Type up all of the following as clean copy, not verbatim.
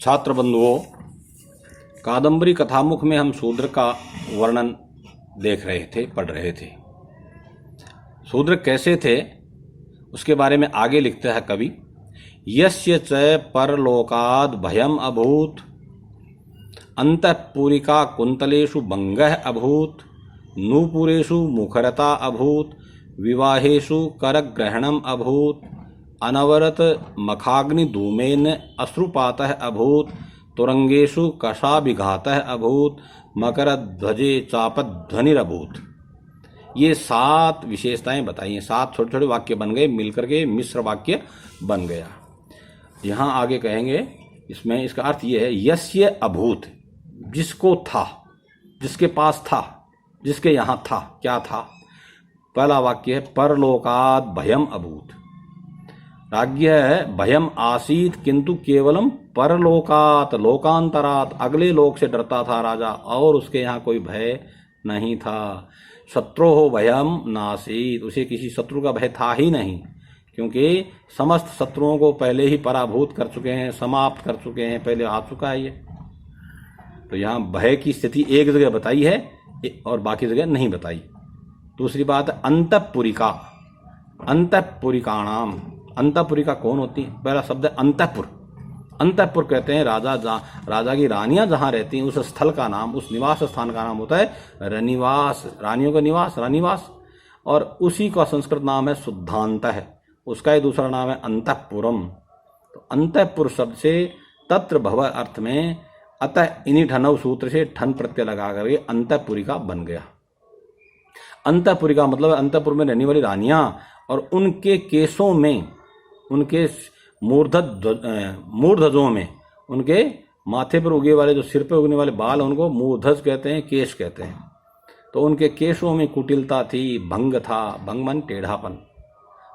छात्र बंधुओं, कादंबरी कथामुख में हम शूद्र का वर्णन देख रहे थे, पढ़ रहे थे। शूद्र कैसे थे उसके बारे में आगे लिखता है कवि। यस्य च परलोकाद भयम अभूत, अंतःपुरिका कुंतलेषु भंगः अभूत, नूपुरेषु मुखरता अभूत, विवाहेषु करग्रहणम अभूत, अनवरत मखाग्निधूमेन अश्रुपातः अभूत, तुरंगेषु कषाभिघातः अभूत, मकरध्वजे चापध्वनिरभूत। ये 7 विशेषताएं बताई हैं। 7 छोटे छोटे वाक्य बन गए, मिलकर के मिश्र वाक्य बन गया। यहाँ आगे कहेंगे, इसमें इसका अर्थ ये है, यस्य अभूत, जिसको था, जिसके पास था, जिसके यहाँ था, क्या था। पहला वाक्य है परलोकाद भयम अभूत। राज्य है भयम आसीत किंतु केवलम परलोकात, लोकांतरात, अगले लोक से डरता था राजा, और उसके यहाँ कोई भय नहीं था। शत्रु हो भयम नासीत, उसे किसी शत्रु का भय था ही नहीं, क्योंकि समस्त शत्रुओं को पहले ही पराभूत कर चुके हैं, समाप्त कर चुके हैं, पहले आ चुका है ये। तो यहाँ भय की स्थिति एक जगह बताई है और बाकी जगह नहीं बताई। दूसरी बात है अंतःपुरिका, अंतःपुरिकाणाम। अंतःपुरिका कौन होती है? पहला शब्द है अंतःपुर। अंतःपुर कहते हैं राजा की रानियां जहां रहती हैं उस स्थल का नाम, उस निवास स्थान का नाम होता है रनिवास, रानियों का निवास, रनिवास। और उसी का संस्कृत नाम है शुद्धांत है, उसका ही दूसरा नाम है अंतःपुरम। तो अंतःपुर शब्द से तत्र भव अर्थ में अतः इन्हीं ठनव सूत्र से ठन प्रत्यय लगा करके अंतःपुरिका बन गया। अंतःपुरिका मतलब अंतःपुर में रहने वाली रानियां और उनके केसों में, उनके मूर्धजों में, उनके माथे पर उगे वाले, जो सिर पर उगने वाले बाल, उनको मूर्धज कहते हैं, केश कहते हैं। तो उनके केशों में कुटिलता थी, भंग था। भंग मन टेढ़ापन।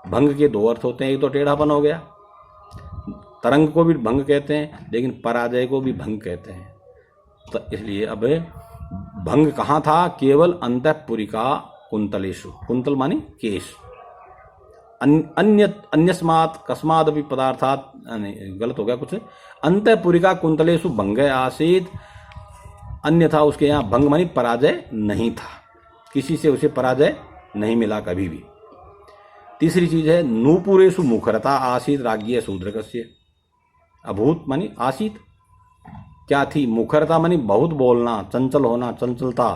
भंग के 2 अर्थ होते हैं, एक तो टेढ़ापन हो गया, तरंग को भी भंग कहते हैं, लेकिन पराजय को भी भंग कहते हैं। तो इसलिए अब भंग कहाँ था? केवल अंतःपुरिका कुंतलेषु। कुंतल मानी केश। अन्यस्मात् कस्माद् अपि पदार्थात्, गलत हो गया कुछ, अंतःपुरिका कुंतलेषु भंग आसीत, अन्यथा उसके यहाँ भंग मानी पराजय नहीं था, किसी से उसे पराजय नहीं मिला कभी भी। तीसरी चीज है नूपुरेषु मुखरता आसीत राज्ञ शूद्रकस्य। अभूत मानी आसीत, क्या थी? मुखरता मानी बहुत बोलना, चंचल होना, चंचलता,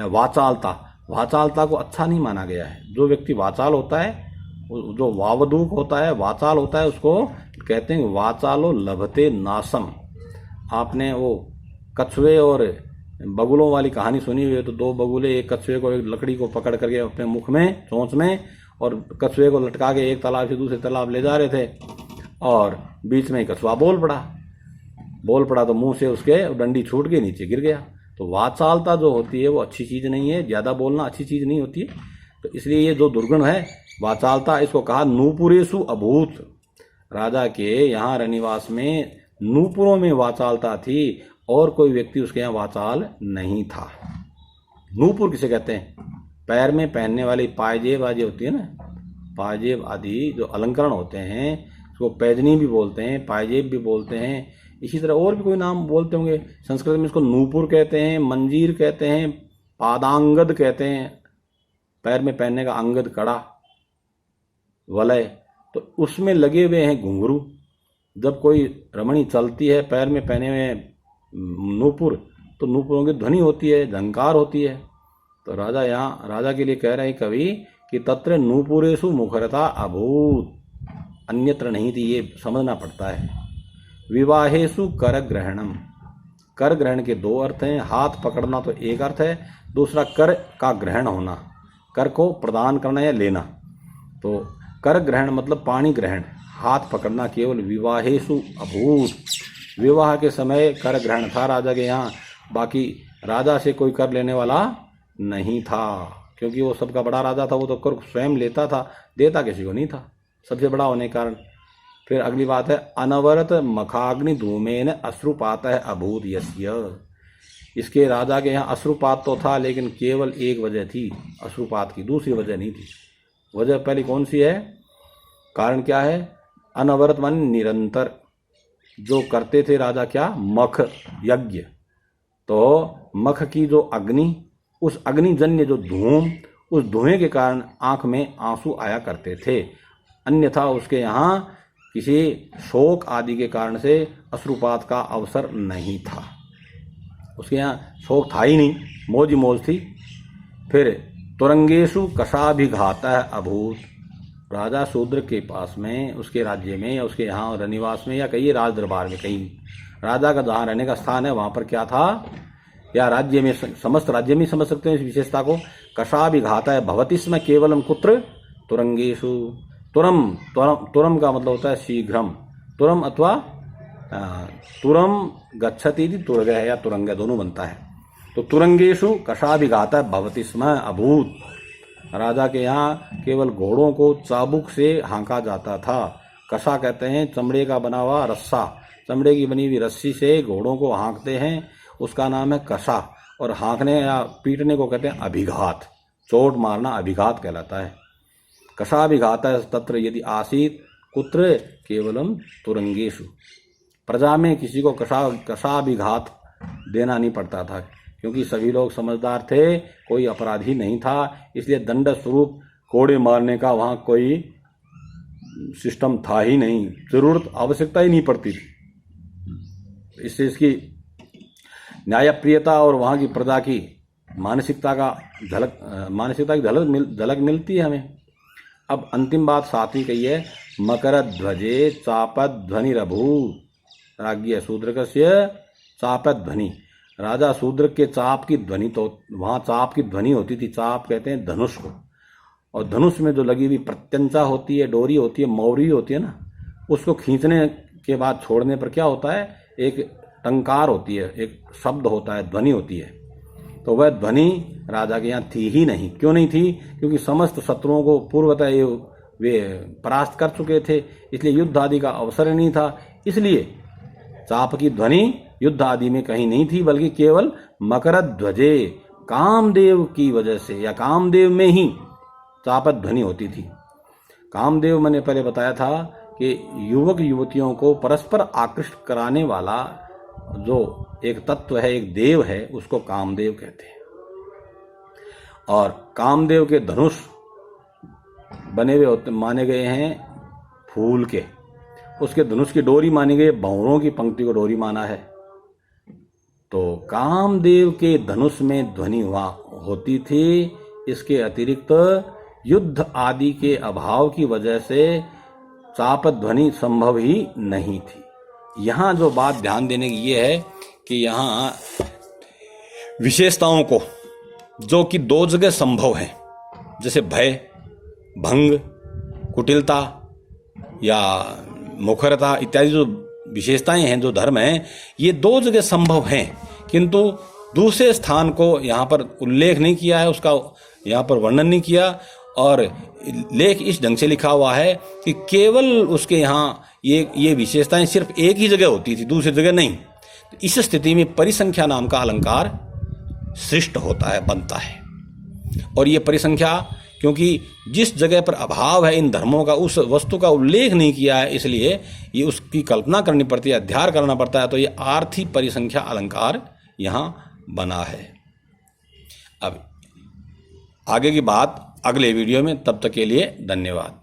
वाचालता। वाचालता को अच्छा नहीं माना गया है। जो व्यक्ति वाचाल होता है, जो वावदूक होता है, वाचाल होता है, उसको कहते हैं वाचालो लभते नासम। आपने वो कछुए और बगुलों वाली कहानी सुनी हुई है। तो 2 बगुले एक कछुए को, एक लकड़ी को पकड़ करके अपने मुख में, चोंच में, और कछुए को लटका के एक तालाब से दूसरे तालाब ले जा रहे थे, और बीच में कछुआ बोल पड़ा तो मुंह से उसके डंडी छूट के नीचे गिर गया। तो वाचालता जो होती है वो अच्छी चीज नहीं है, ज्यादा बोलना अच्छी चीज नहीं होती है। तो इसलिए ये जो दुर्गुण है वाचालता, इसको कहा नूपुरेषु अभूत। राजा के यहाँ रनिवास में नूपुरों में वाचालता थी, और कोई व्यक्ति उसके यहाँ वाचाल नहीं था। नूपुर किसे कहते हैं? पैर में पहनने वाली पायजेब आदि होती है ना, पायजेब आदि जो अलंकरण होते हैं, उसको पैजनी भी बोलते हैं, पायजेब भी बोलते हैं। इसी तरह और भी कोई नाम बोलते होंगे। संस्कृत में इसको नूपुर कहते हैं, मंजीर कहते हैं, पादांगद कहते हैं, पैर में पहनने का अंगद, कड़ा, वलय। तो उसमें लगे हुए हैं घुंघरू। जब कोई रमणी चलती है पैर में पहने हुए नूपुर, तो नूपुरों की ध्वनि होती है, झंकार होती है। तो राजा यहाँ राजा के लिए कह रहे हैं कवि कि तत्र नूपुरेषु मुखरता अभूत, अन्यत्र नहीं थी। ये समझना पड़ता है। विवाहेषु कर ग्रहणम। कर ग्रहण के 2 अर्थ हैं। हाथ पकड़ना तो एक अर्थ है, दूसरा कर का ग्रहण होना, कर को प्रदान करना या लेना। तो कर ग्रहण मतलब पाणी ग्रहण, हाथ पकड़ना केवल। विवाहेषु अभूत, विवाह के समय कर ग्रहण था राजा के यहाँ, बाकी राजा से कोई कर लेने वाला नहीं था, क्योंकि वो सबका बड़ा राजा था। वो तो कर स्वयं लेता था, देता किसी को नहीं था, सबसे बड़ा होने के कारण। फिर अगली बात है अनवरत मखाग्नि धूमेन अश्रुपात है अभूत यस्य। इसके राजा के यहाँ अश्रुपात तो था, लेकिन केवल एक वजह थी अश्रुपात की, दूसरी वजह नहीं थी। वजह पहली कौन सी है? कारण क्या है? अनवरत मान निरंतर, जो करते थे राजा क्या, मख यज्ञ। तो मख की जो अग्नि, उस अग्निजन्य जो धूम, उस धुएं के कारण आंख में आंसू आया करते थे, अन्यथा उसके यहाँ किसी शोक आदि के कारण से अश्रुपात का अवसर नहीं था। उसके यहाँ शोक था ही नहीं, मौज ही मौज थी। फिर तुरंगेशु कषाभिघातः अभूत, राजा शूद्र के पास में, उसके राज्य में या उसके यहाँ रनिवास में या कहीं राज दरबार में, कहीं राजा का जहाँ रहने का स्थान है वहाँ पर क्या था, या राज्य में, समस्त राज्य में समझ सकते हैं इस विशेषता को। कषाभिघातः भवति स्म केवलम कुत्र तुरंगेशु। तुरम का मतलब होता है शीघ्रम, तुरम अथवा तुरम गच्छति तुरग है या तुरंग दोनों बनता है। तो तुरंगेशु कषाभिघातः भवति स्म अभूत, राजा के यहाँ केवल घोड़ों को चाबुक से हाँका जाता था। कषा कहते हैं चमड़े का बना हुआ रस्सा, चमड़े की बनी हुई रस्सी से घोड़ों को हाँकते हैं, उसका नाम है कषा। और हाँकने या पीटने को कहते हैं अभिघात, चोट मारना अभिघात कहलाता है। कषाभिघातः तत्र यदि आसीत कुत्र केवलम तुरंगेशु, प्रजा में किसी को कषाभिघात देना नहीं पड़ता था, क्योंकि सभी लोग समझदार थे, कोई अपराधी नहीं था, इसलिए दंड स्वरूप कोड़े मारने का वहाँ कोई सिस्टम था ही नहीं, जरूरत आवश्यकता ही नहीं पड़ती थी। इससे इसकी न्यायप्रियता और वहाँ की प्रजा की मानसिकता की झलक मिलती है हमें। अब अंतिम बात सातवीं कही है, मकर ध्वजे चापद ध्वनिरभूत, राज्ञ शूद्रकस्य चापद ध्वनि, राजा शूद्र के चाप की ध्वनि, तो वहाँ चाप की ध्वनि होती थी। चाप कहते हैं धनुष को, और धनुष में जो लगी हुई प्रत्यंचा होती है, डोरी होती है, मौरी होती है ना, उसको खींचने के बाद छोड़ने पर क्या होता है, एक टंकार होती है, एक शब्द होता है, ध्वनि होती है। तो वह ध्वनि राजा के यहाँ थी ही नहीं। क्यों नहीं थी? क्योंकि समस्त शत्रुओं को पूर्वतः वे परास्त कर चुके थे, इसलिए युद्ध आदि का अवसर ही नहीं था। इसलिए चाप की ध्वनि युद्ध आदि में कहीं नहीं थी, बल्कि केवल मकर ध्वजे, कामदेव की वजह से या कामदेव में ही चापद ध्वनि होती थी। कामदेव मैंने पहले बताया था कि युवक युवतियों को परस्पर आकृष्ट कराने वाला जो एक तत्व है, एक देव है, उसको कामदेव कहते हैं। और कामदेव के धनुष बने हुए माने गए हैं फूल के, उसके धनुष की डोरी मानी गई, भंवरों की पंक्ति को डोरी माना है। तो कामदेव के धनुष में ध्वनि होती थी। इसके अतिरिक्त युद्ध आदि के अभाव की वजह से चाप ध्वनि संभव ही नहीं थी। यहाँ जो बात ध्यान देने की ये है कि यहाँ विशेषताओं को जो कि दो जगह संभव है, जैसे भय, भंग, कुटिलता या मुखरता इत्यादि जो विशेषताएं हैं, जो धर्म हैं, ये दो जगह संभव हैं, किंतु दूसरे स्थान को यहाँ पर उल्लेख नहीं किया है, उसका यहाँ पर वर्णन नहीं किया। और लेख इस ढंग से लिखा हुआ है कि केवल उसके यहाँ ये विशेषताएं सिर्फ एक ही जगह होती थी, दूसरी जगह नहीं। तो इस स्थिति में परिसंख्या नाम का अलंकार सृष्ट होता है, बनता है। और ये परिसंख्या क्योंकि जिस जगह पर अभाव है इन धर्मों का, उस वस्तु का उल्लेख नहीं किया है, इसलिए ये उसकी कल्पना करनी पड़ती है, अध्ययन करना पड़ता है। तो ये आर्थी परिसंख्या अलंकार यहाँ बना है। अब आगे की बात अगले वीडियो में, तब तक के लिए धन्यवाद।